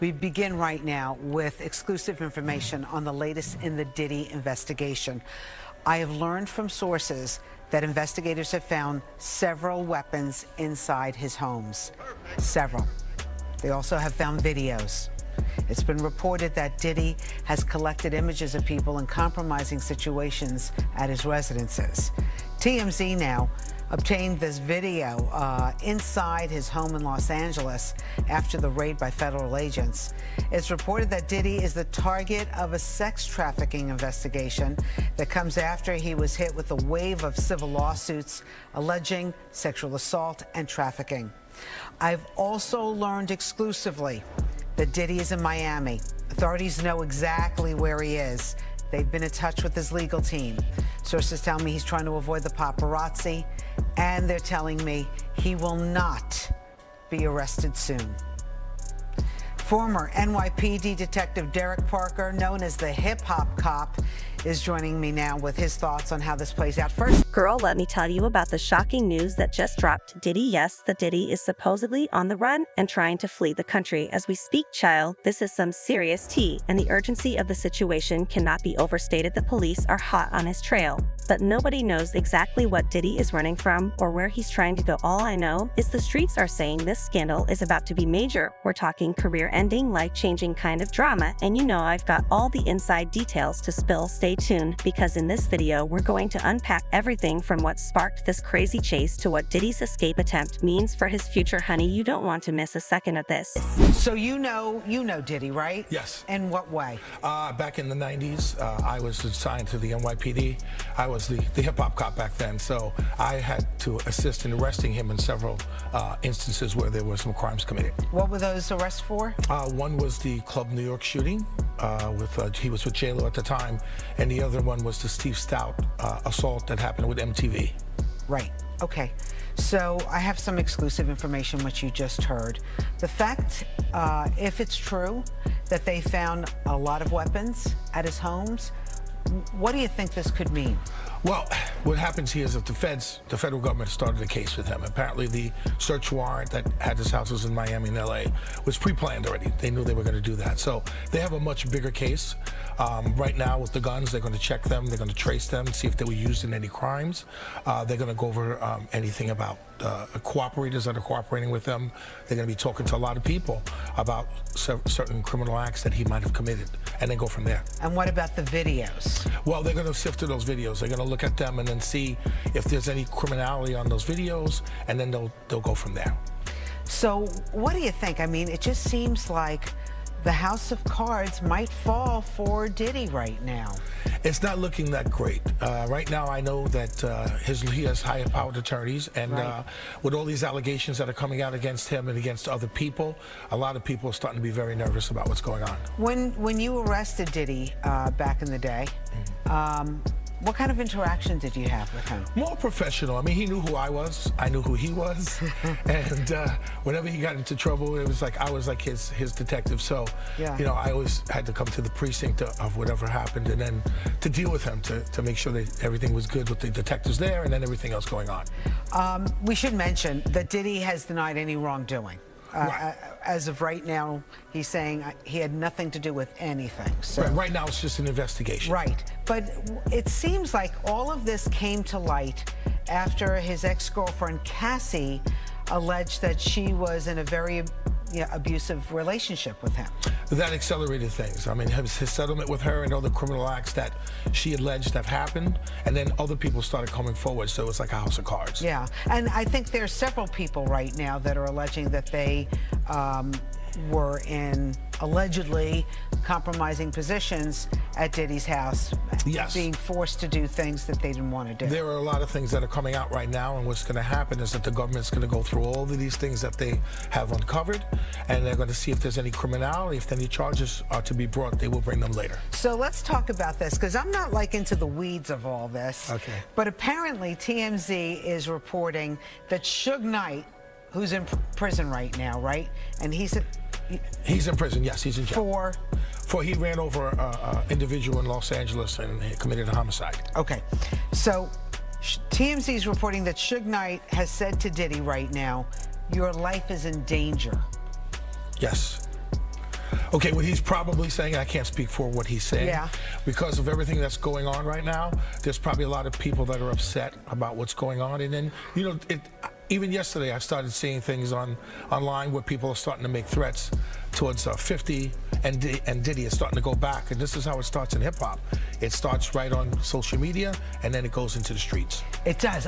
We begin right now with exclusive information on the latest in the Diddy investigation. I have learned from sources that investigators have found several weapons inside his homes. Several. They also have found videos. It's been reported that Diddy has collected images of people in compromising situations at his residences. TMZ now obtained this video inside his home in Los Angeles after the raid by federal agents. It's reported that Diddy is the target of a sex trafficking investigation that comes after he was hit with a wave of civil lawsuits alleging sexual assault and trafficking. I've also learned exclusively that Diddy is in Miami. Authorities know exactly where he is. They've been in touch with his legal team. Sources tell me he's trying to avoid the paparazzi, and they're telling me he will not be arrested soon. Former NYPD Detective Derek Parker, known as the hip-hop cop, is joining me now with his thoughts on how this plays out. First, girl, let me tell you about the shocking news that just dropped. Diddy, yes, the Diddy is supposedly on the run and trying to flee the country. As we speak, child, this is some serious tea, and the urgency of the situation cannot be overstated. The police are hot on his trail, but nobody knows exactly what Diddy is running from or where he's trying to go. All I know is the streets are saying this scandal is about to be major. We're talking career-ending, life-changing kind of drama, and you know I've got all the inside details to spill. Stay tuned, because in this video we're going to unpack everything from what sparked this crazy chase to what Diddy's escape attempt means for his future. Honey, you don't want to miss a second of this. So you know Diddy, right? Yes. In what way? Back in the 90s, I was assigned to the NYPD. I was the hip-hop cop back then, so I had to assist in arresting him in several instances where there were some crimes committed. What were those arrests for? One was the Club New York shooting. He was with J-Lo at the time, and the other one was the Steve Stout assault that happened with MTV. Right. Okay. So I have some exclusive information, which you just heard. The fact, if it's true, that they found a lot of weapons at his homes, what do you think this could mean? Well, what happens here is that the federal government started a case with him. Apparently the search warrant that had his houses in Miami and LA was pre-planned already. They knew they were going to do that. So they have a much bigger case. Right now with the guns, they're going to check them, they're going to trace them, see if they were used in any crimes. They're going to go over anything about cooperators that are cooperating with them. They're going to be talking to a lot of people about certain criminal acts that he might have committed, and then go from there. And what about the videos? Well, they're going to sift through those videos. They're going to look at them and then see if there's any criminality on those videos, and then they'll go from there. So what do you think? I mean, it just seems like the house of cards might fall for Diddy right now. It's not looking that great. Right now, I know that he has high-powered attorneys, and right. With all these allegations that are coming out against him and against other people, a lot of people are starting to be very nervous about what's going on. When you arrested Diddy back in the day, what kind of interaction did you have with him? More professional. I mean, he knew who I was. I knew who he was. And whenever he got into trouble, it was like I was like his detective. So, yeah. You know, I always had to come to the precinct of whatever happened, and then to deal with him, to make sure that everything was good with the detectives there and then everything else going on. We should mention that Diddy has denied any wrongdoing. Right. As of right now, he's saying he had nothing to do with anything. So. Right now, it's just an investigation. Right. But it seems like all of this came to light after his ex-girlfriend, Cassie, alleged that she was in a very abusive relationship with him. That accelerated things. I mean, his settlement with her and all the criminal acts that she alleged have happened, and then other people started coming forward, so it's like a house of cards. Yeah, and I think there's several people right now that are alleging that they were in allegedly compromising positions at Diddy's house. Yes. Being forced to do things that they didn't want to do. There are a lot of things that are coming out right now, and what's going to happen is that the government's going to go through all of these things that they have uncovered, and they're going to see if there's any criminality. If any charges are to be brought, they will bring them later. So let's talk about this, because I'm not like into the weeds of all this. Okay. But apparently TMZ is reporting that Suge Knight, who's in prison right now, right? And he's in prison, yes, he's in jail. For he ran over an individual in Los Angeles and he committed a homicide. Okay, so TMZ is reporting that Suge Knight has said to Diddy right now, your life is in danger. Yes. Okay, what he's probably saying, I can't speak for what he's saying. Yeah. Because of everything that's going on right now, there's probably a lot of people that are upset about what's going on. And then, even yesterday, I started seeing things online where people are starting to make threats towards 50, and Diddy is starting to go back. And this is how it starts in hip hop. It starts right on social media, and then it goes into the streets. It does.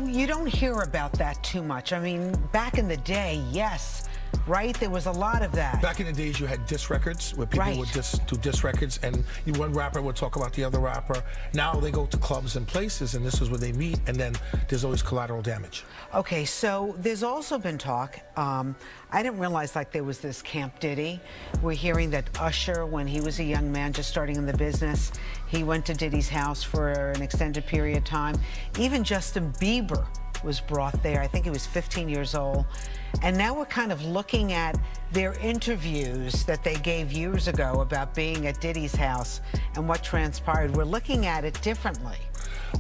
You don't hear about that too much. I mean, back in the day, yes, right? There was a lot of that. Back in the days, you had diss records where people would do diss records, and one rapper would talk about the other rapper. Now they go to clubs and places, and this is where they meet, and then there's always collateral damage. Okay, so there's also been talk. I didn't realize there was this Camp Diddy. We're hearing that Usher, when he was a young man just starting in the business, he went to Diddy's house for an extended period of time. Even Justin Bieber was brought there. I think he was 15 years old. And now we're kind of looking at their interviews that they gave years ago about being at Diddy's house and what transpired. We're looking at it differently.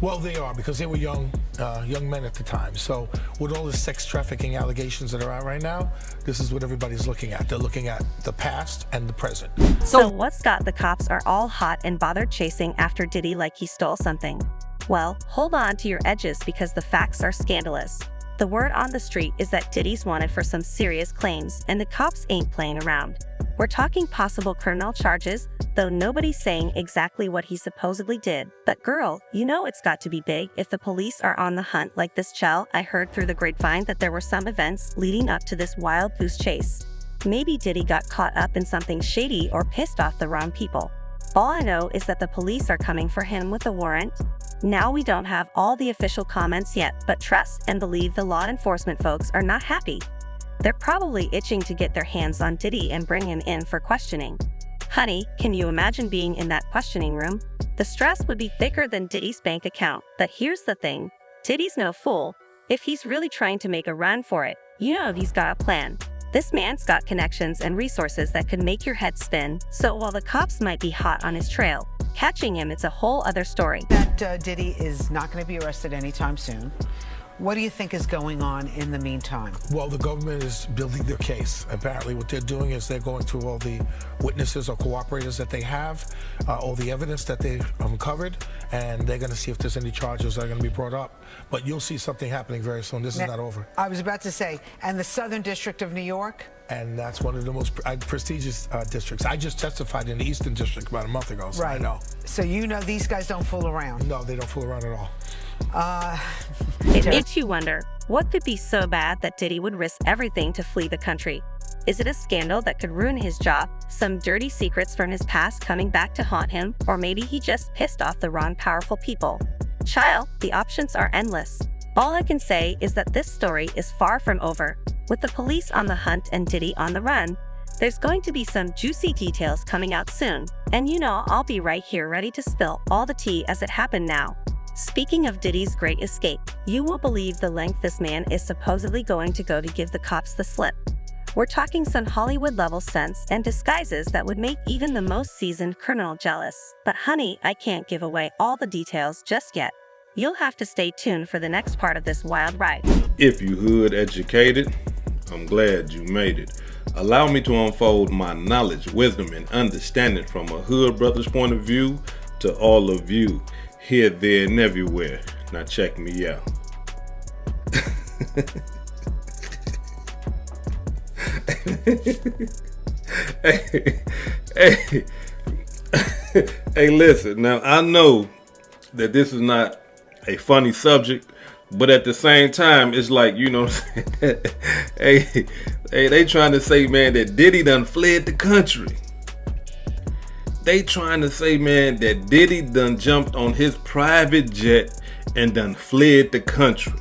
Well, they are, because they were young men at the time. So with all the sex trafficking allegations that are out right now, this is what everybody's looking at. They're looking at the past and the present. So what's got the cops are all hot and bothered chasing after Diddy like he stole something? Well, hold on to your edges because the facts are scandalous. The word on the street is that Diddy's wanted for some serious claims, and the cops ain't playing around. We're talking possible criminal charges, though nobody's saying exactly what he supposedly did. But girl, it's got to be big if the police are on the hunt like this. Chell, I heard through the grapevine that there were some events leading up to this wild goose chase. Maybe Diddy got caught up in something shady or pissed off the wrong people. All I know is that the police are coming for him with a warrant. Now we don't have all the official comments yet, but trust and believe the law enforcement folks are not happy. They're probably itching to get their hands on Diddy and bring him in for questioning. Honey, can you imagine being in that questioning room? The stress would be thicker than Diddy's bank account. But here's the thing, Diddy's no fool. If he's really trying to make a run for it, he's got a plan. This man's got connections and resources that could make your head spin, so while the cops might be hot on his trail, catching him, it's a whole other story. That Diddy is not going to be arrested anytime soon. What do you think is going on in the meantime? Well, the government is building their case. Apparently what they're doing is they're going through all the witnesses or cooperators that they have, all the evidence that they've uncovered, and they're going to see if there's any charges that are going to be brought up. But you'll see something happening very soon. This is not over. I was about to say, and the Southern District of New York? And that's one of the most prestigious districts. I just testified in the Eastern District about a month ago, so I know. So these guys don't fool around? No, they don't fool around at all. It makes you wonder, what could be so bad that Diddy would risk everything to flee the country? Is it a scandal that could ruin his job, some dirty secrets from his past coming back to haunt him, or maybe he just pissed off the wrong powerful people? Child, the options are endless. All I can say is that this story is far from over. With the police on the hunt and Diddy on the run, there's going to be some juicy details coming out soon. And I'll be right here ready to spill all the tea as it happened now. Speaking of Diddy's great escape, you won't believe the length this man is supposedly going to go to give the cops the slip. We're talking some Hollywood-level stunts and disguises that would make even the most seasoned criminal jealous. But honey, I can't give away all the details just yet. You'll have to stay tuned for the next part of this wild ride. If you hood educated, I'm glad you made it. Allow me to unfold my knowledge, wisdom, and understanding from a hood brother's point of view to all of you, here, there, and everywhere. Now check me out. Hey, listen, now I know that this is not a funny subject, but at the same time, it's like, hey, they trying to say, man, that Diddy done fled the country. They trying to say, man, that Diddy done jumped on his private jet and done fled the country.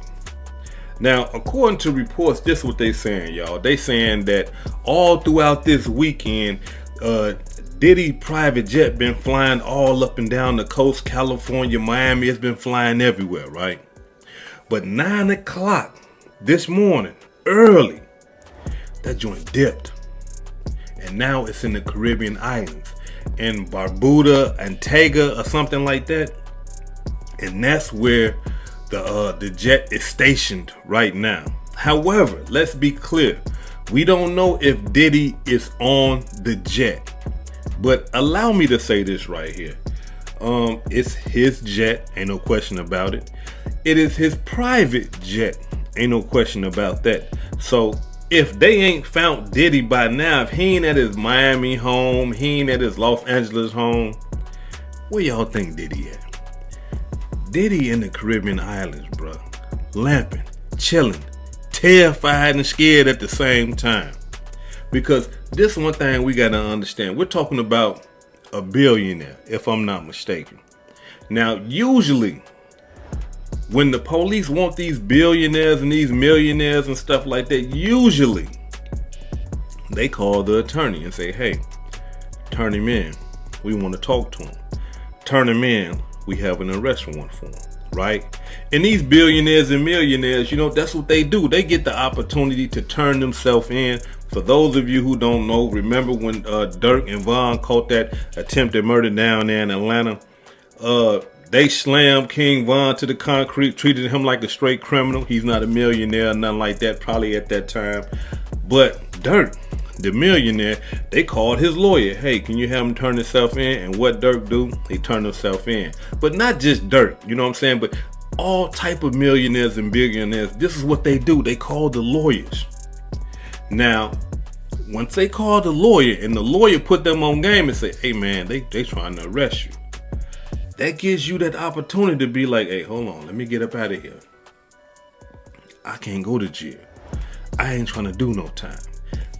Now, according to reports, this is what they saying, y'all. They saying that all throughout this weekend, Diddy private jet been flying all up and down the coast, California, Miami. It's been flying everywhere, right? But 9 o'clock this morning, early, that joint dipped. And now it's in the Caribbean islands, in Barbuda, Antigua, or something like that. And that's where the jet is stationed right now. However, let's be clear. We don't know if Diddy is on the jet, but allow me to say this right here. It's his jet, ain't no question about it. It is his private jet, ain't no question about that. So if they ain't found Diddy by now, if he ain't at his Miami home, he ain't at his Los Angeles home, where y'all think Diddy at? Diddy in the Caribbean islands, bro. Lamping, chilling, terrified and scared at the same time. Because this one thing we gotta understand. We're talking about a billionaire, if I'm not mistaken. Now, usually, when the police want these billionaires and these millionaires and stuff like that, usually they call the attorney and say, hey, turn him in. We want to talk to him. Turn him in. We have an arrest warrant for him, right? And these billionaires and millionaires, you know, that's what they do. They get the opportunity to turn themselves in. For those of you who don't know, remember when Dirk and Von caught that attempted murder down there in Atlanta? They slammed King Von to the concrete, treated him like a straight criminal. He's not a millionaire, nothing like that, probably at that time. But Dirk, the millionaire, they called his lawyer. Hey, can you have him turn himself in? And what Dirk do? He turned himself in. But not just Dirk, you know what I'm saying? But all type of millionaires and billionaires, this is what they do. They call the lawyers. Now, once they call the lawyer and the lawyer put them on game and say, hey man, they trying to arrest you. That gives you that opportunity to be like, hey, hold on, let me get up out of here. I can't go to jail. I ain't trying to do no time.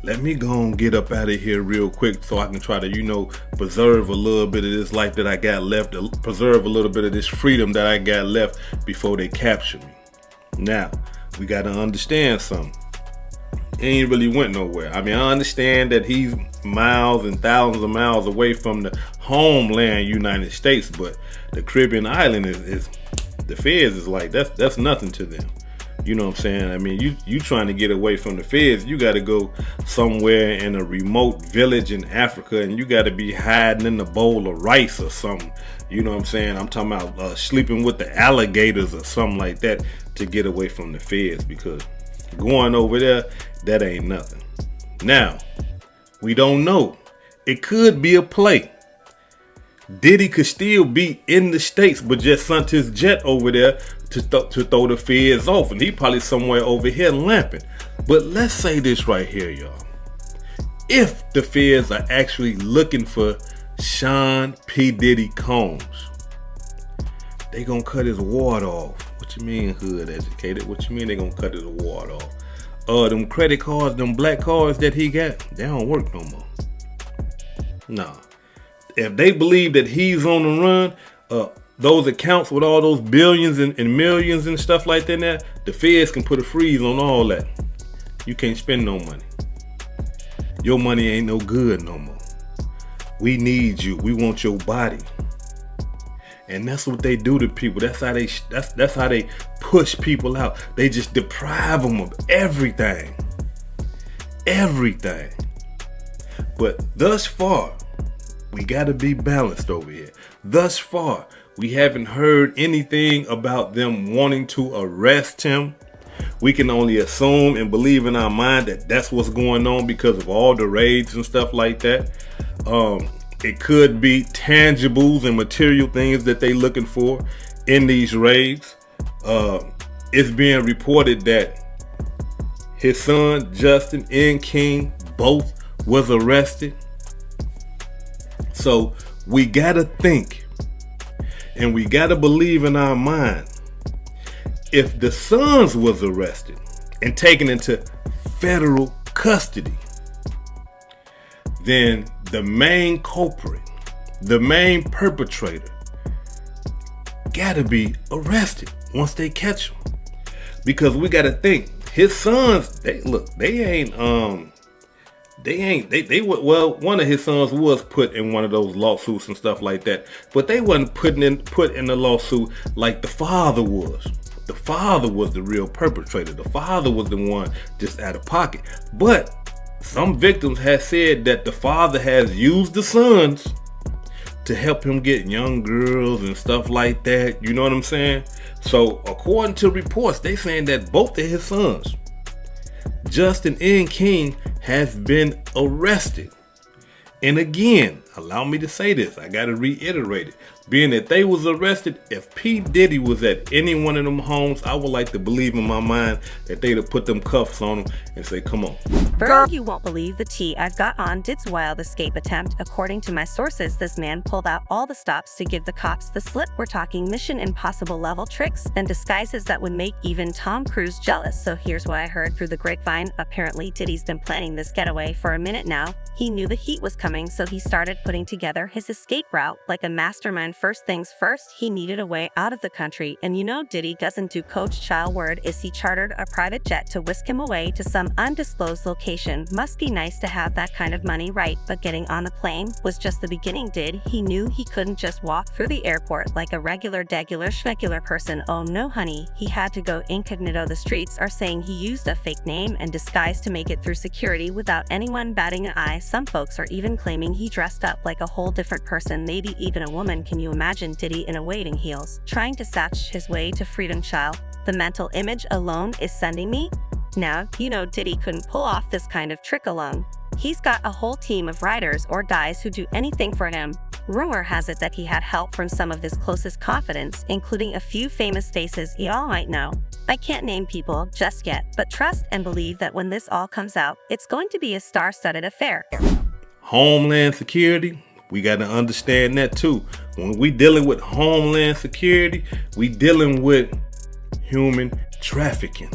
Let me go and get up out of here real quick so I can try to, you know, preserve a little bit of this life that I got left, preserve a little bit of this freedom that I got left before they capture me. Now, we got to understand something. He ain't really went nowhere. I mean, I understand that he's miles and thousands of miles away from the homeland United States, but the Caribbean island is the feds is like, that's nothing to them. You know what I'm saying? I mean, you trying to get away from the feds, you got to go somewhere in a remote village in Africa, and you got to be hiding in a bowl of rice or something. You know what I'm saying? I'm talking about sleeping with the alligators or something like that to get away from the feds, because going over there, that ain't nothing. Now, we don't know. It could be a play. Diddy could still be in the States, but just sent his jet over there to throw the feds off. And he probably somewhere over here lamping. But let's say this right here, y'all. If the feds are actually looking for Sean P. Diddy Combs, they gonna cut his ward off. What you mean, hood educated? What you mean they gonna cut his ward off? Them credit cards, them black cards that he got, they don't work no more. Nah. If they believe that he's on the run, those accounts with all those billions and millions and stuff like that now, the feds can put a freeze on all that. You can't spend no money. Your money ain't no good no more. We need you. We want your body. And that's what they do to people. That's how they push people out. They just deprive them of everything. Everything. But thus far, we got to be balanced over here. Thus far, we haven't heard anything about them wanting to arrest him. We can only assume and believe in our mind that that's what's going on because of all the raids and stuff like that. It could be tangibles and material things that they looking for in these raids. It's being reported that his son, Justin and King, both was arrested. So we gotta think and we gotta believe in our mind. If the sons was arrested and taken into federal custody, then the main culprit, the main perpetrator, gotta be arrested once they catch him. Because we gotta think, his sons, one of his sons was put in one of those lawsuits and stuff like that, but they wasn't put in the lawsuit like the father was. The father was the real perpetrator. The father was the one just out of pocket. But some victims have said that the father has used the sons to help him get young girls and stuff like that. You know what I'm saying? So according to reports, they saying that both of his sons, Justin and King has been arrested. And again, allow me to say this, I gotta reiterate it. Being that they was arrested, if P. Diddy was at any one of them homes, I would like to believe in my mind that they'd have put them cuffs on them and say, come on. Berg, you won't believe the tea I've got on Diddy's wild escape attempt. According to my sources, this man pulled out all the stops to give the cops the slip. We're talking Mission Impossible level tricks and disguises that would make even Tom Cruise jealous. So here's what I heard through the grapevine. Apparently, Diddy's been planning this getaway for a minute now. He knew the heat was coming, so he started putting together his escape route like a mastermind. First things first, he needed a way out of the country, and you know Diddy doesn't do coach child. Word is he chartered a private jet to whisk him away to some undisclosed location. Must be nice to have that kind of money, right? But getting on the plane was just the beginning. He knew he couldn't just walk through the airport like a regular schmegular person. Oh no honey, he had to go incognito. The streets are saying he used a fake name and disguise to make it through security without anyone batting an eye. Some folks are even claiming he dressed up like a whole different person, maybe even a woman. Can you imagine Diddy in a wading heels, trying to satch his way to freedom, child? The mental image alone is sending me. Now, you know Diddy couldn't pull off this kind of trick alone. He's got a whole team of riders or dies who do anything for him. Rumor has it that he had help from some of his closest confidants, including a few famous faces y'all might know. I can't name people just yet, but trust and believe that when this all comes out, it's going to be a star-studded affair. Homeland Security, we got to understand that too. When we dealing with Homeland Security, we dealing with human trafficking.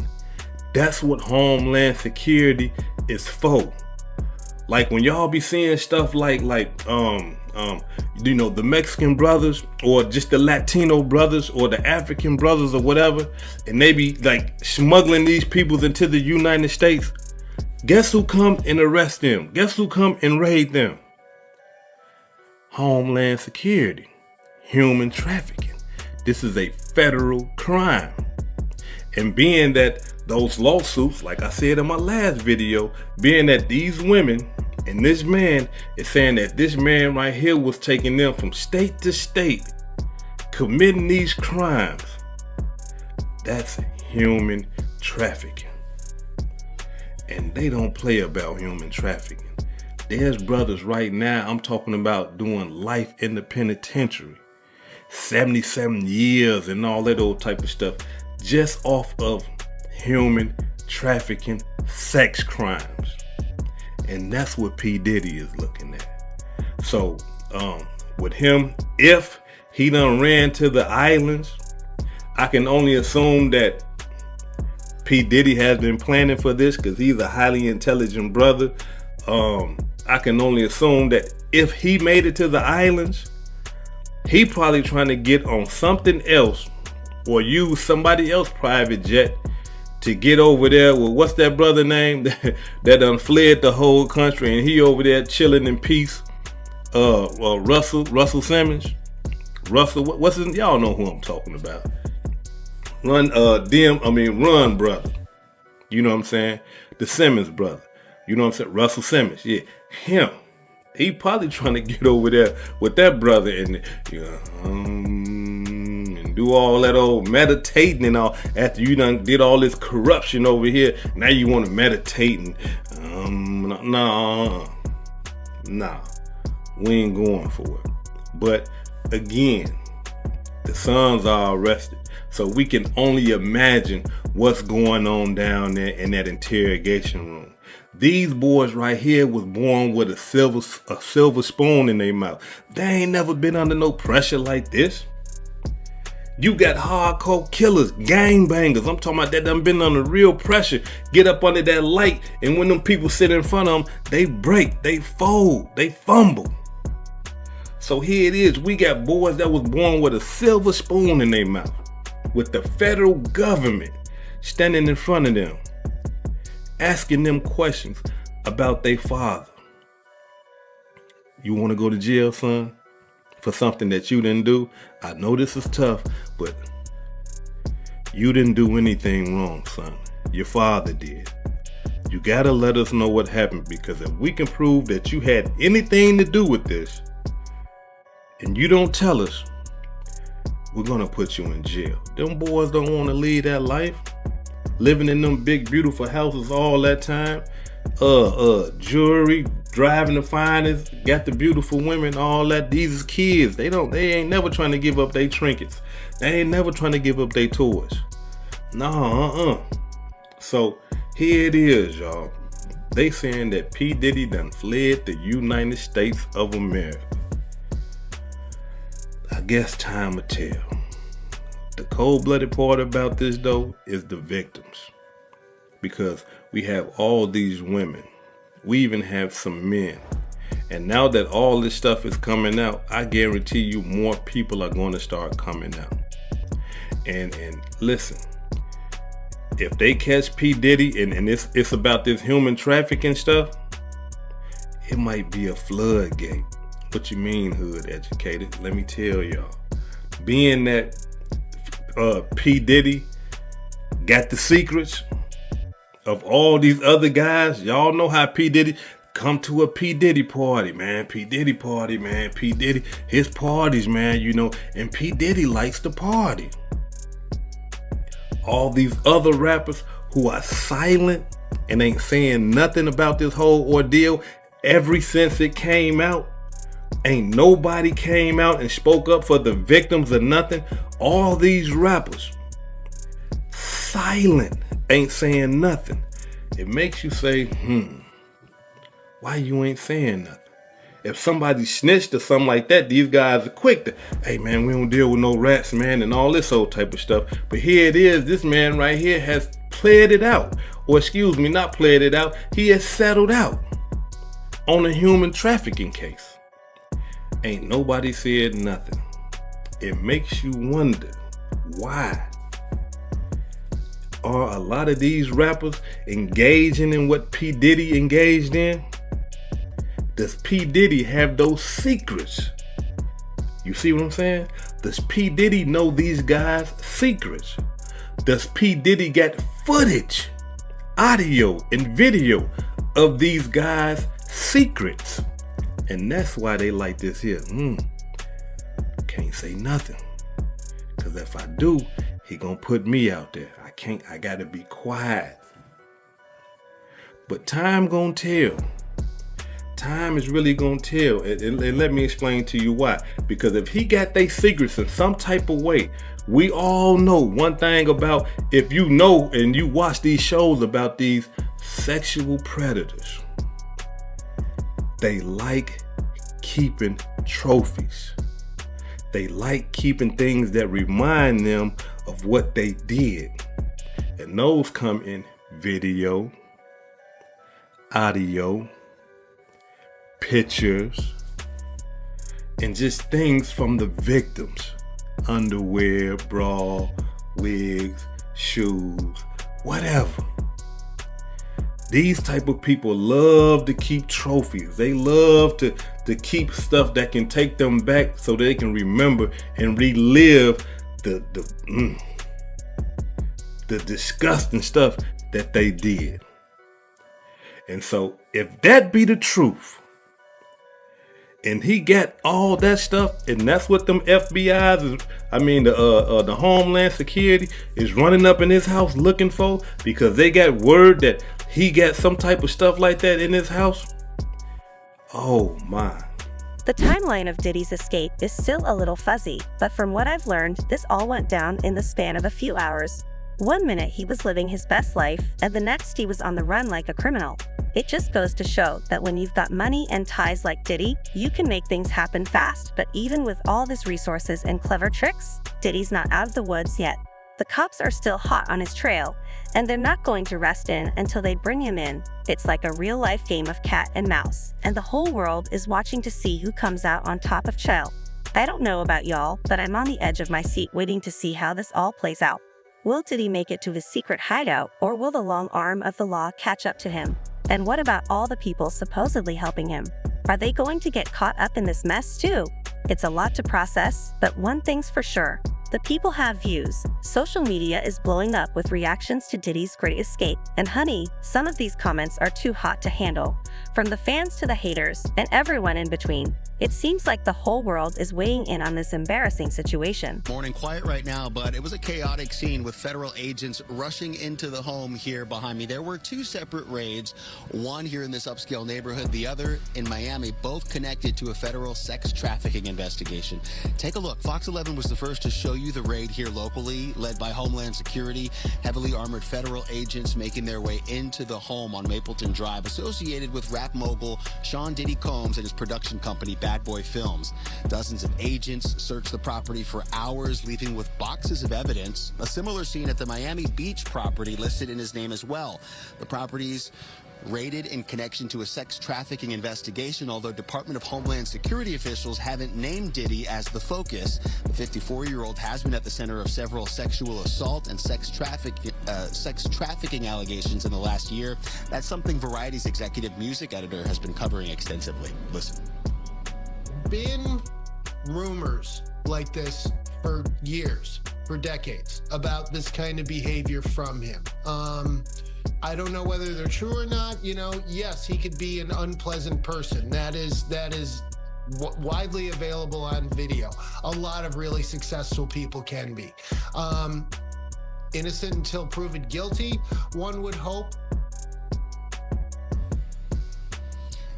That's what Homeland Security is for. Like when y'all be seeing stuff like you know, the Mexican brothers or just the Latino brothers or the African brothers or whatever, and they be like smuggling these people into the United States. Guess who come and arrest them? Guess who come and raid them? Homeland Security. Human trafficking. This is a federal crime. And being that those lawsuits, like I said in my last video, being that these women and this man is saying that this man right here was taking them from state to state, committing these crimes, that's human trafficking. And they don't play about human trafficking. There's brothers right now, I'm talking about doing life in the penitentiary, 77 years and all that old type of stuff, just off of human trafficking, sex crimes. And that's what P. Diddy is looking at. So with him, if he done ran to the islands, I can only assume that P. Diddy has been planning for this because he's a highly intelligent brother. I can only assume that if he made it to the islands, he probably trying to get on something else or use somebody else's private jet to get over there with, what's that brother name that done fled the whole country and he over there chilling in peace? Russell Simmons. What's his, y'all know who I'm talking about. Run brother. You know what I'm saying? The Simmons brother. You know what I'm saying? Russell Simmons. Yeah, him. He probably trying to get over there with that brother and and do all that old meditating and all. After you done did all this corruption over here, now you want to meditate and nah, we ain't going for it. But again, the sons are arrested, so we can only imagine what's going on down there in that interrogation room. These boys right here was born with a silver spoon in their mouth. They ain't never been under no pressure like this. You got hardcore killers, gangbangers. I'm talking about that done been under real pressure. Get up under that light, and when them people sit in front of them, they break, they fold, they fumble. So here it is. We got boys that was born with a silver spoon in their mouth, with the federal government standing in front of them, asking them questions about their father. You want to go to jail, son, for something that you didn't do? I know this is tough, but you didn't do anything wrong, son. Your father did. You gotta let us know what happened, because if we can prove that you had anything to do with this and you don't tell us, we're gonna put you in jail. Them boys don't want to lead that life. living in them big beautiful houses all that time, jewelry, driving the finest, got the beautiful women, all that. These is kids. They ain't never trying to give up their trinkets. They ain't never trying to give up their toys. No, So here it is, y'all. They saying that P. Diddy done fled the United States of America. I guess time will tell. The cold-blooded part about this, though, is the victims. Because we have all these women. We even have some men. And now that all this stuff is coming out, I guarantee you more people are going to start coming out. And listen, if they catch P. Diddy and it's about this human trafficking stuff, it might be a floodgate. What you mean, hood educated? Let me tell y'all. Being that P. Diddy got the secrets of all these other guys, y'all know how P. Diddy come to a P. Diddy party, man. P. Diddy party, man. P. Diddy, his parties, man, and P. Diddy likes to party. All these other rappers who are silent and ain't saying nothing about this whole ordeal ever since it came out. Ain't nobody came out and spoke up for the victims or nothing. All these rappers silent, ain't saying nothing. It makes you say, why you ain't saying nothing? If somebody snitched or something like that, these guys are quick to, hey man, we don't deal with no rats, man, and all this old type of stuff. But here it is, this man right here has played it out. Or excuse me, not played it out. He has settled out on a human trafficking case. Ain't nobody said nothing. It makes you wonder, why are a lot of these rappers engaging in what P. Diddy engaged in? Does P. Diddy have those secrets? You see what I'm saying? Does P. Diddy know these guys' secrets? Does P. Diddy get footage, audio, and video of these guys' secrets? And that's why they like this here. Can't say nothing. Because if I do, he gonna put me out there. I gotta be quiet. But time gonna tell. Time is really gonna tell. And let me explain to you why. Because if he got their secrets in some type of way, we all know one thing about, if you know and you watch these shows about these sexual predators, they like keeping trophies. They like keeping things that remind them of what they did. And those come in video, audio, pictures, and just things from the victims. Underwear, bra, wigs, shoes, whatever. These type of people love to keep trophies. They love to keep stuff that can take them back so they can remember and relive the disgusting stuff that they did. And so if that be the truth, and he got all that stuff, and that's what them FBI's the Homeland Security is running up in his house looking for, because they got word that he got some type of stuff like that in his house. Oh my. The timeline of Diddy's escape is still a little fuzzy, but from what I've learned, this all went down in the span of a few hours. One minute he was living his best life, and the next he was on the run like a criminal. It just goes to show that when you've got money and ties like Diddy, you can make things happen fast. But even with all his resources and clever tricks, Diddy's not out of the woods yet. The cops are still hot on his trail, and they're not going to rest in until they bring him in. It's like a real-life game of cat and mouse, and the whole world is watching to see who comes out on top of Chell. I don't know about y'all, but I'm on the edge of my seat waiting to see how this all plays out. Will Diddy make it to his secret hideout, or will the long arm of the law catch up to him? And what about all the people supposedly helping him? Are they going to get caught up in this mess too? It's a lot to process, but one thing's for sure. the people have views. Social media is blowing up with reactions to Diddy's great escape, and honey, some of these comments are too hot to handle. From the fans to the haters, and everyone in between, it seems like the whole world is weighing in on this embarrassing situation. Morning, quiet right now, but it was a chaotic scene with federal agents rushing into the home here behind me. There were two separate raids, one here in this upscale neighborhood, the other in Miami, both connected to a federal sex trafficking investigation. Take a look. Fox 11 was the first to show you the raid here locally, led by Homeland Security, heavily armored federal agents making their way into the home on Mapleton Drive, associated with rap mogul Sean Diddy Combs and his production company, Bad Boy Films. Dozens of agents searched the property for hours, leaving with boxes of evidence. A similar scene at the Miami Beach property listed in his name as well. The properties raided in connection to a sex trafficking investigation, although Department of Homeland Security officials haven't named Diddy as the focus. The 54-year-old has been at the center of several sexual assault and sex trafficking allegations in the last year. That's something Variety's executive music editor has been covering extensively. Listen. Been rumors like this for years, for decades, about this kind of behavior from him. I don't know whether they're true or not. You know, yes, he could be an unpleasant person. That is widely available on video. A lot of really successful people can be. Innocent until proven guilty, one would hope.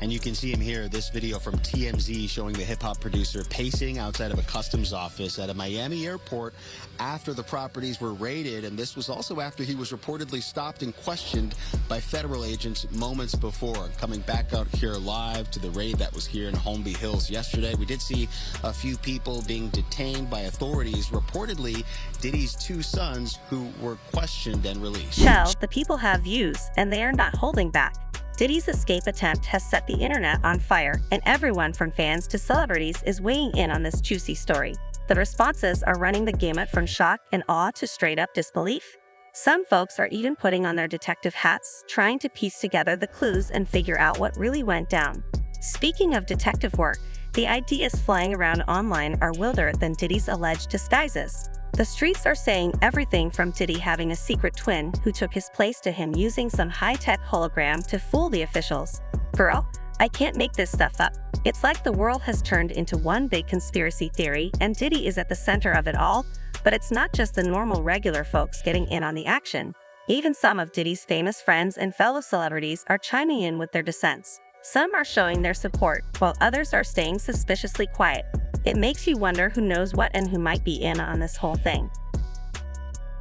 And you can see him here, this video from TMZ showing the hip-hop producer pacing outside of a customs office at a Miami airport after the properties were raided. And this was also after he was reportedly stopped and questioned by federal agents moments before. Coming back out here live to the raid that was here in Holmby Hills yesterday, we did see a few people being detained by authorities, reportedly Diddy's two sons, who were questioned and released. Shell, the people have views, and they are not holding back. Diddy's escape attempt has set the internet on fire, and everyone from fans to celebrities is weighing in on this juicy story. The responses are running the gamut from shock and awe to straight-up disbelief. Some folks are even putting on their detective hats, trying to piece together the clues and figure out what really went down. Speaking of detective work, the ideas flying around online are wilder than Diddy's alleged disguises. The streets are saying everything from Diddy having a secret twin who took his place to him using some high-tech hologram to fool the officials. Girl, I can't make this stuff up. It's like the world has turned into one big conspiracy theory, and Diddy is at the center of it all. But it's not just the normal regular folks getting in on the action. Even some of Diddy's famous friends and fellow celebrities are chiming in with their dissents. Some are showing their support, while others are staying suspiciously quiet. It makes you wonder who knows what and who might be in on this whole thing.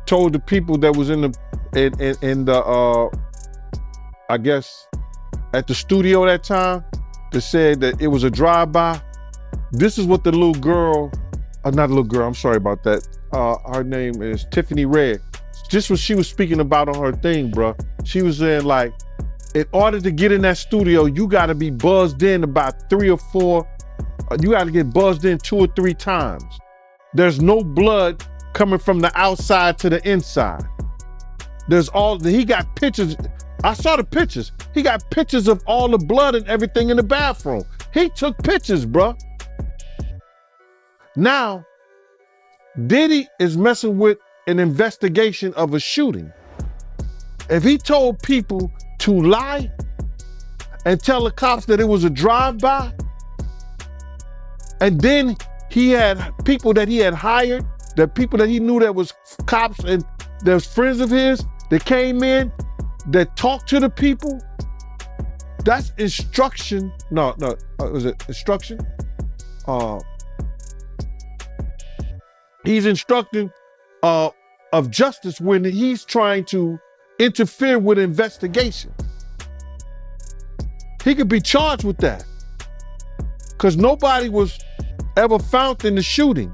Told the people that was in the I guess at the studio that time, that said that it was a drive-by. This is what the little girl, not little girl, I'm sorry about that. Her name is Tiffany Red. Just what she was speaking about on her thing, bruh. She was saying, like, in order to get in that studio, you gotta be buzzed in about 3 or 4. You gotta get buzzed in 2 or 3 times. There's no blood coming from the outside to the inside. He got pictures. I saw the pictures. He got pictures of all the blood and everything in the bathroom. He took pictures, bruh. Now, Diddy is messing with an investigation of a shooting. If he told people to lie and tell the cops that it was a drive-by, and then he had people that he had hired, that people that he knew that was cops and there's friends of his that came in, that talked to the people, that's instruction. Was it instruction? He's instructing of justice when he's trying to interfere with an investigation. He could be charged with that because nobody was ever found in the shooting.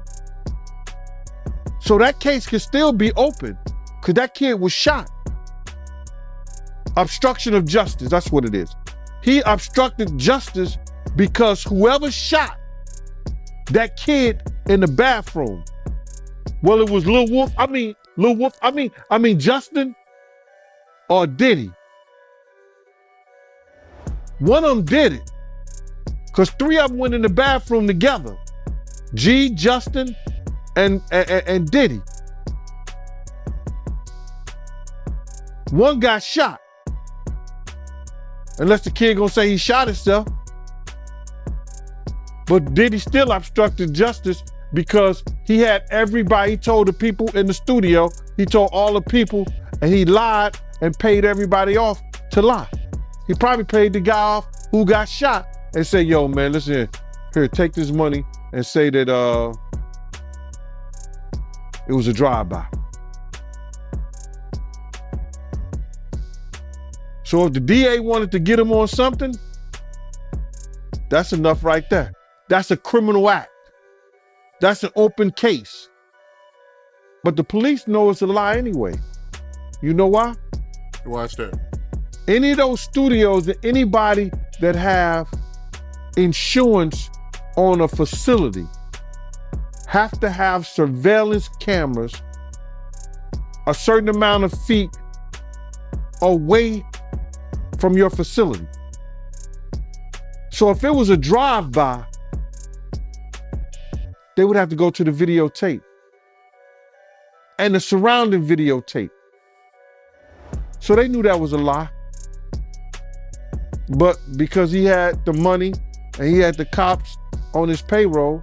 So that case could still be open because that kid was shot. Obstruction of justice, that's what it is. He obstructed justice because whoever shot that kid in the bathroom, well, it was Lil Wolf, Justin or Diddy. One of them did it because 3 of them went in the bathroom together. G, Justin, and Diddy. One got shot. Unless the kid gonna say he shot himself. But Diddy still obstructed justice because he had everybody, he told the people in the studio, he told all the people, and he lied and paid everybody off to lie. He probably paid the guy off who got shot and said, yo, man, listen, here, take this money and say that it was a drive-by. So if the DA wanted to get him on something, that's enough right there. That's a criminal act. That's an open case. But the police know it's a lie anyway. You know why? Why is that? Any of those studios, anybody that have insurance on a facility have to have surveillance cameras a certain amount of feet away from your facility. So if it was a drive-by, they would have to go to the videotape and the surrounding videotape. So they knew that was a lie. But because he had the money and he had the cops on his payroll,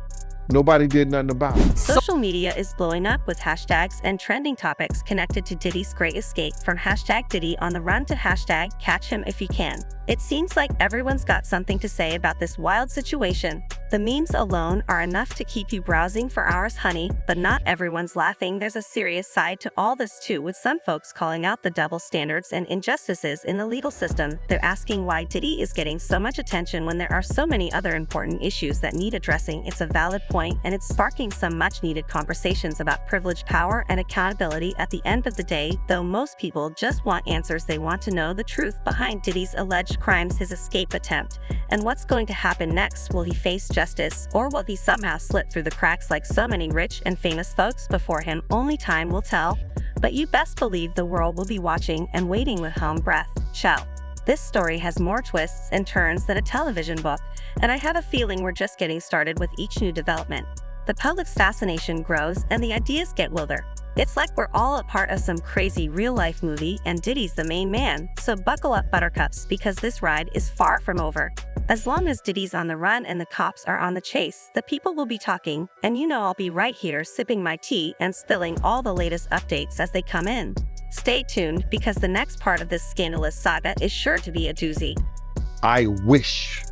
nobody did nothing about it. Social media is blowing up with hashtags and trending topics connected to Diddy's great escape, from hashtag Diddy on the run to hashtag catch him if you can. It seems like everyone's got something to say about this wild situation. The memes alone are enough to keep you browsing for hours, honey, but not everyone's laughing. There's a serious side to all this too, with some folks calling out the double standards and injustices in the legal system. They're asking why Diddy is getting so much attention when there are so many other important issues that need addressing. It's a valid point, and it's sparking some much-needed conversations about privilege, power, and accountability. At the end of the day, though, most people just want answers. They want to know the truth behind Diddy's alleged crimes, his escape attempt, and what's going to happen next. Will he face justice, or will he somehow slip through the cracks like so many rich and famous folks before him? Only time will tell, but you best believe the world will be watching and waiting with home breath. Ciao. This story has more twists and turns than a television book, and I have a feeling we're just getting started with each new development. The public's fascination grows and the ideas get wilder. It's like we're all a part of some crazy real-life movie and Diddy's the main man, so buckle up, buttercups, because this ride is far from over. As long as Diddy's on the run and the cops are on the chase, the people will be talking, and you know I'll be right here sipping my tea and spilling all the latest updates as they come in. Stay tuned, because the next part of this scandalous saga is sure to be a doozy. I wish,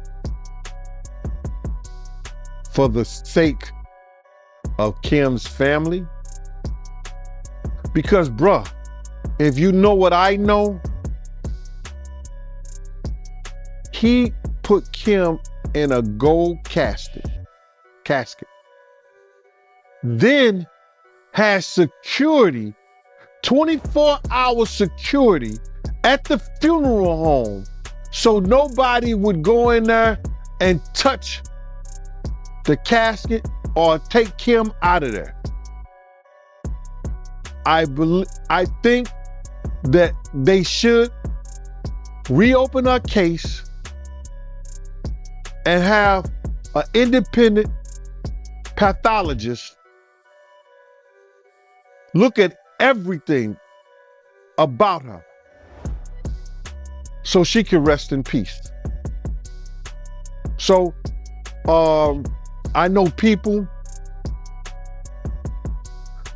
for the sake of Kim's family, because bruh, if you know what I know, he put Kim in a gold casket, then has security, 24-hour security at the funeral home, so nobody would go in there and touch the casket or take Kim out of there. I think that they should reopen our case and have an independent pathologist look at everything about her so she can rest in peace. So, I know people,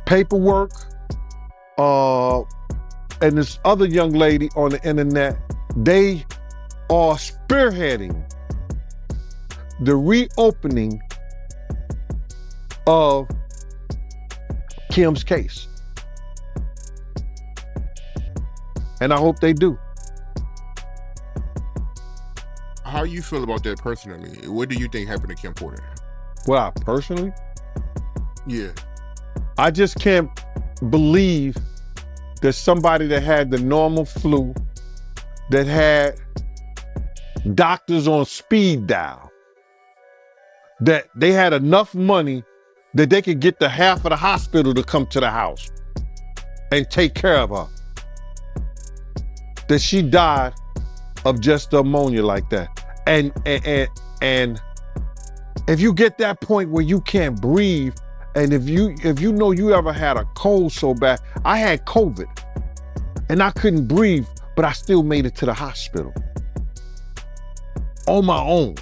paperwork, and this other young lady on the internet, they are spearheading the reopening of Kim's case. And I hope they do. How you feel about that personally? What do you think happened to Kim Porter? Well, personally? Yeah. I just can't believe that somebody that had the normal flu, that had doctors on speed dial, that they had enough money that they could get the half of the hospital to come to the house and take care of her, that she died of just pneumonia like that. And if you get that point where you can't breathe And if you know you ever had a cold so bad, I had COVID and I couldn't breathe, but I still made it to the hospital on my own.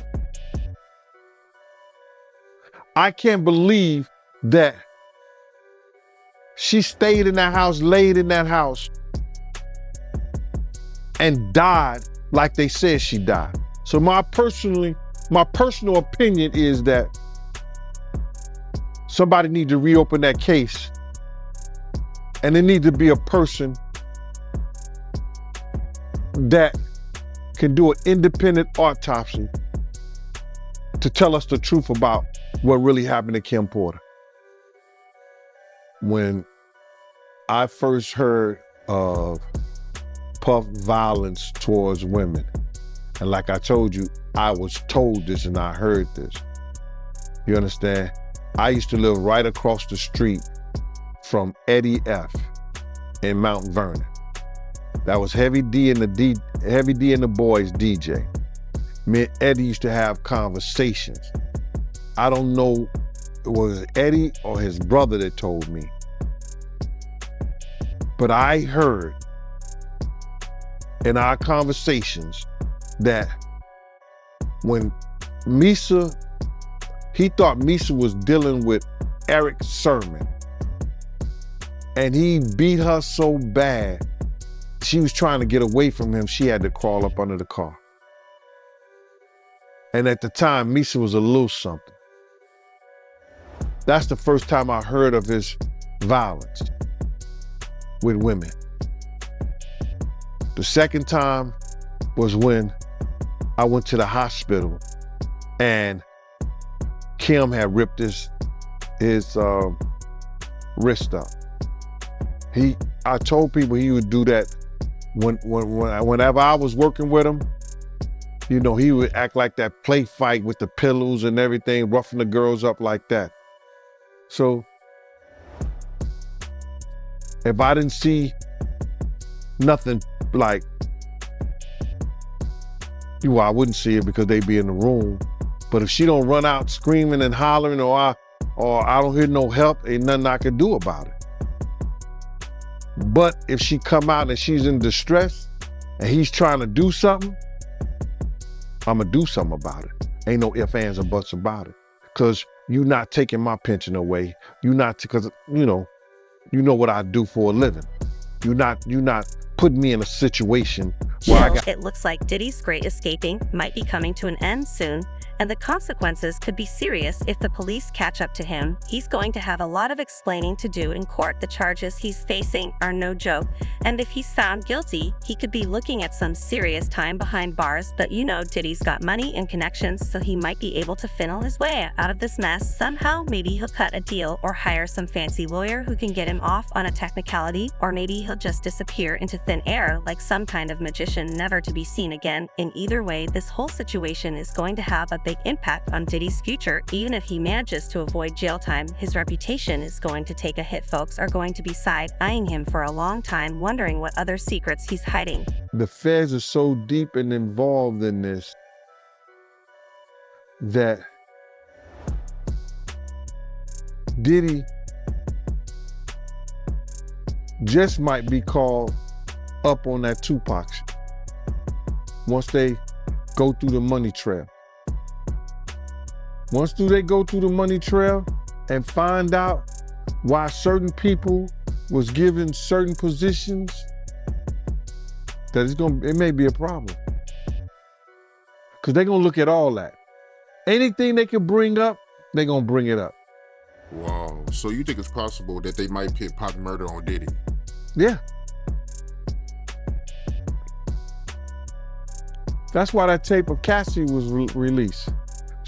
I can't believe that she stayed in that house, laid in that house, and died like they said she died. So my personal opinion is that somebody needs to reopen that case, and there needs to be a person that can do an independent autopsy to tell us the truth about what really happened to Kim Porter. When I first heard of Puff violence towards women, and like I told you, I was told this and I heard this. You understand? I used to live right across the street from Eddie F. in Mount Vernon. That was Heavy D and the Boys DJ. Me and Eddie used to have conversations. I don't know, it was Eddie or his brother that told me. But I heard in our conversations that when Misa, he thought Misa was dealing with Eric Sermon, and he beat her so bad, she was trying to get away from him, she had to crawl up under the car. And at the time, Misa was a little something. That's the first time I heard of his violence with women. The second time was when I went to the hospital and Kim had ripped his wrist up. I told people he would do that whenever I was working with him. You know, he would act like that play fight with the pillows and everything, roughing the girls up like that. So if I didn't see nothing like, well, I wouldn't see it because they'd be in the room. But if she don't run out screaming and hollering, or I don't hear no help, ain't nothing I can do about it. But if she come out and she's in distress and he's trying to do something, I'm gonna do something about it. Ain't no ifs, ands, or buts about it. Cause you're not taking my pension away. Cause you know what I do for a living. You're not putting me in a situation where It looks like Diddy's great escaping might be coming to an end soon, and the consequences could be serious if the police catch up to him. He's going to have a lot of explaining to do in court. The charges he's facing are no joke, and if he's found guilty, he could be looking at some serious time behind bars. But you know, Diddy's got money and connections, so he might be able to funnel his way out of this mess somehow. Maybe he'll cut a deal or hire some fancy lawyer who can get him off on a technicality, or maybe he'll just disappear into thin air like some kind of magician, never to be seen again. In either way, this whole situation is going to have a big impact on Diddy's future. Even if he manages to avoid jail time, his reputation is going to take a hit. Folks are going to be side-eyeing him for a long time, wondering what other secrets he's hiding. The feds are so deep and involved in this that Diddy just might be called up on that Tupac shit once they go through the money trail. Once they go through the money trail and find out why certain people was given certain positions, that it may be a problem. Because they're gonna look at all that. Anything they can bring up, they're gonna bring it up. Wow. So you think it's possible that they might pit Pac murder on Diddy? Yeah. That's why that tape of Cassie was released.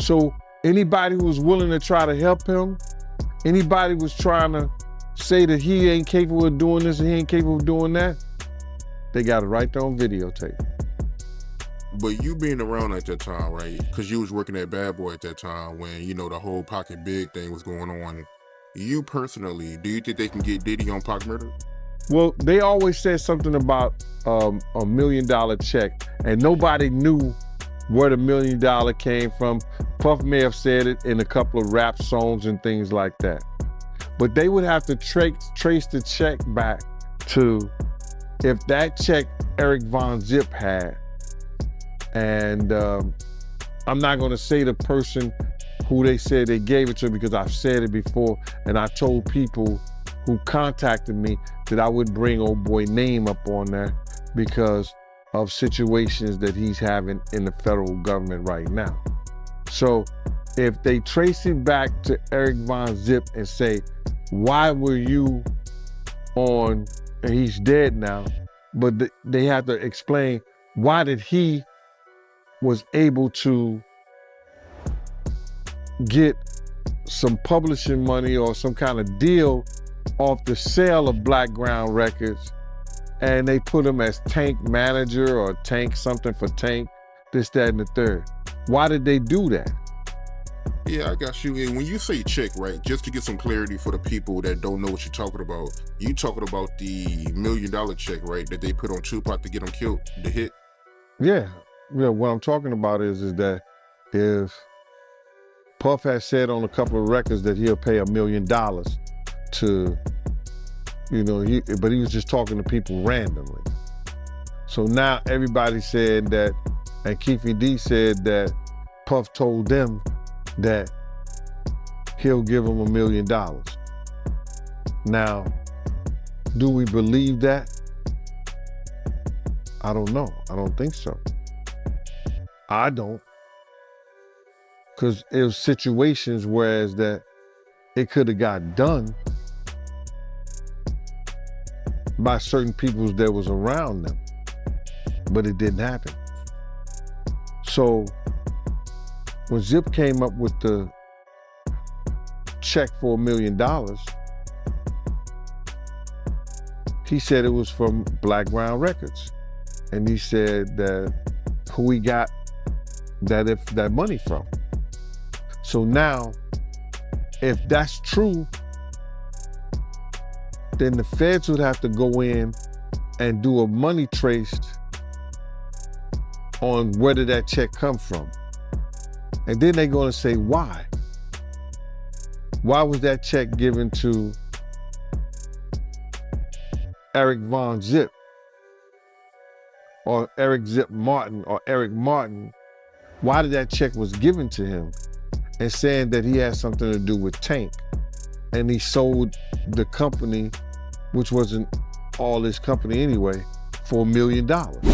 So anybody who was willing to try to help him, anybody was trying to say that he ain't capable of doing this and he ain't capable of doing that, they got it right there on videotape. But you being around at that time, right? Because you was working at Bad Boy at that time when, you know, the whole Pocket Big thing was going on. You personally, do you think they can get Diddy on Pac murder? Well, they always said something about $1 million check, and nobody knew where the $1 million came from. Puff may have said it in a couple of rap songs and things like that. But they would have to trace the check back to if that check Eric Von Zip had. And I'm not gonna say the person who they said they gave it to because I've said it before, and I told people who contacted me that I wouldn't bring old boy name up on there because of situations that he's having in the federal government right now. So if they trace it back to Eric Von Zip and say, why were you on, and he's dead now, but they have to explain why did he was able to get some publishing money or some kind of deal off the sale of Blackground Records, and they put him as Tank manager or Tank something for Tank, this, that, and the third. Why did they do that? Yeah, I got you. And when you say check, right, just to get some clarity for the people that don't know what you're talking about, you talking about the $1 million check, right, that they put on Tupac to get him killed, the hit? Yeah, what I'm talking about is that if Puff has said on a couple of records that he'll pay $1 million to, but he was just talking to people randomly. So now everybody said that, and Keefy D said that Puff told them that he'll give them $1 million. Now, do we believe that? I don't know. I don't think so. I don't. Because it was situations whereas that it could have got done by certain people that was around them, but it didn't happen. So when Zip came up with the check for $1 million, he said it was from Blackground Records. And he said that who he got that money from. So now, if that's true, then the feds would have to go in and do a money trace on where did that check come from. And then they're gonna say, why? Why was that check given to Eric Von Zip or Eric Zip Martin or Eric Martin? Why did that check was given to him? And saying that he had something to do with Tank. And he sold the company, which wasn't all his company anyway, for $1 million.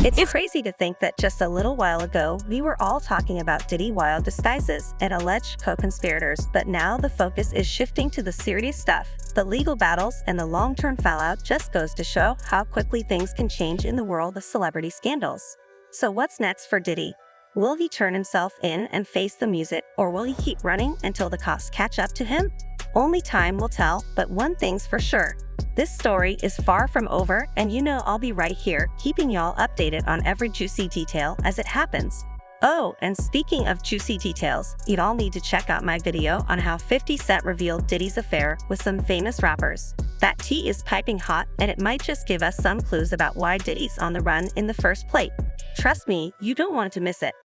It's crazy to think that just a little while ago, we were all talking about Diddy wild disguises and alleged co-conspirators, but now the focus is shifting to the serious stuff. The legal battles and the long-term fallout just goes to show how quickly things can change in the world of celebrity scandals. So what's next for Diddy? Will he turn himself in and face the music, or will he keep running until the cops catch up to him? Only time will tell, but one thing's for sure. This story is far from over, and I'll be right here, keeping y'all updated on every juicy detail as it happens. Oh, and speaking of juicy details, you'd all need to check out my video on how 50 Cent revealed Diddy's affair with some famous rappers. That tea is piping hot, and it might just give us some clues about why Diddy's on the run in the first place. Trust me, you don't want to miss it.